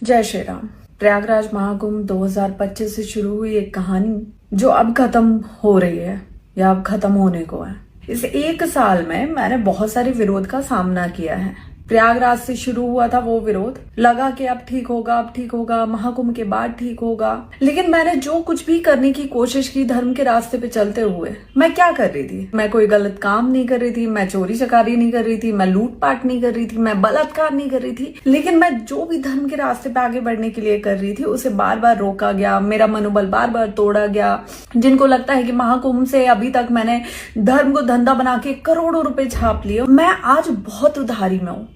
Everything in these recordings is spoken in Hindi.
जय श्री राम। प्रयागराज महाकुंभ 2025 से शुरू हुई एक कहानी जो अब खत्म हो रही है या अब खत्म होने को है। इस एक साल में मैंने बहुत सारे विरोध का सामना किया है। प्रयागराज से शुरू हुआ था वो विरोध, लगा कि अब ठीक होगा, महाकुंभ के बाद ठीक होगा। लेकिन मैंने जो कुछ भी करने की कोशिश की धर्म के रास्ते पे चलते हुए, मैं क्या कर रही थी? मैं कोई गलत काम नहीं कर रही थी, मैं चोरी चकारी नहीं कर रही थी, मैं लूटपाट नहीं कर रही थी, मैं बलात्कार नहीं कर रही थी। लेकिन मैं जो भी धर्म के रास्ते पे आगे बढ़ने के लिए कर रही थी उसे बार बार रोका गया, मेरा मनोबल बार बार तोड़ा गया। जिनको लगता है कि महाकुंभ से अभी तक मैंने धर्म को धंधा बना के करोड़ों रुपए छाप लिए, मैं आज बहुत उधारी में हूँ।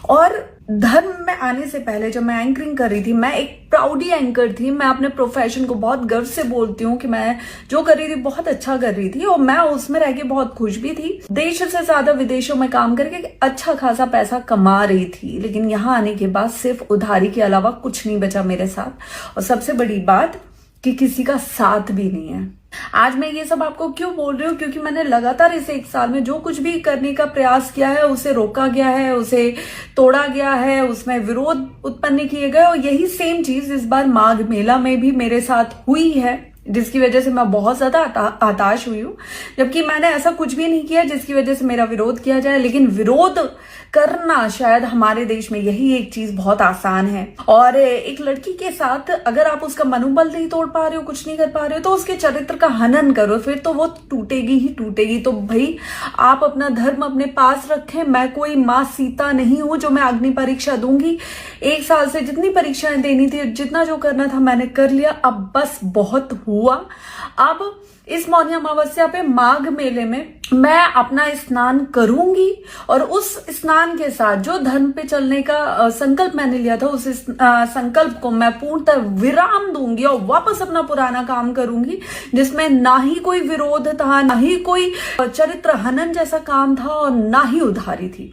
और धर्म में आने से पहले जब मैं एंकरिंग कर रही थी, मैं एक प्राउडी एंकर थी। मैं अपने प्रोफेशन को बहुत गर्व से बोलती हूँ कि मैं जो कर रही थी बहुत अच्छा कर रही थी और मैं उसमें रह के बहुत खुश भी थी। देश से ज्यादा विदेशों में काम करके अच्छा खासा पैसा कमा रही थी। लेकिन यहाँ आने के बाद सिर्फ उधारी के अलावा कुछ नहीं बचा मेरे साथ। और सबसे बड़ी बात कि किसी का साथ भी नहीं है। आज मैं ये सब आपको क्यों बोल रही हूँ? क्योंकि मैंने लगातार इस एक साल में जो कुछ भी करने का प्रयास किया है उसे रोका गया है, उसे तोड़ा गया है, उसमें विरोध उत्पन्न किए गए। और यही सेम चीज इस बार माघ मेला में भी मेरे साथ हुई है, जिसकी वजह से मैं बहुत ज्यादा हताश हुई हूँ। जबकि मैंने ऐसा कुछ भी नहीं किया जिसकी वजह से मेरा विरोध किया जाए। लेकिन विरोध करना शायद हमारे देश में यही एक चीज बहुत आसान है। और एक लड़की के साथ अगर आप उसका मनोबल नहीं तोड़ पा रहे हो, कुछ नहीं कर पा रहे हो, तो उसके चरित्र का हनन करो, फिर तो वो टूटेगी ही टूटेगी। तो भाई आप अपना धर्म अपने पास रखें। मैं कोई माँ सीता नहीं हूं जो मैं अग्नि परीक्षा दूंगी। एक साल से जितनी परीक्षाएं देनी थी, जितना जो करना था मैंने कर लिया। अब बस बहुत हुआ। अब इस मौनी अमावस्या पे माघ मेले में मैं अपना स्नान करूंगी और उस स्नान के साथ जो धर्म पे चलने का संकल्प मैंने लिया था, उस संकल्प को मैं पूर्णतः विराम दूंगी और वापस अपना पुराना काम करूंगी, जिसमें ना ही कोई विरोध था, ना ही कोई चरित्र हनन जैसा काम था और ना ही उधारी थी।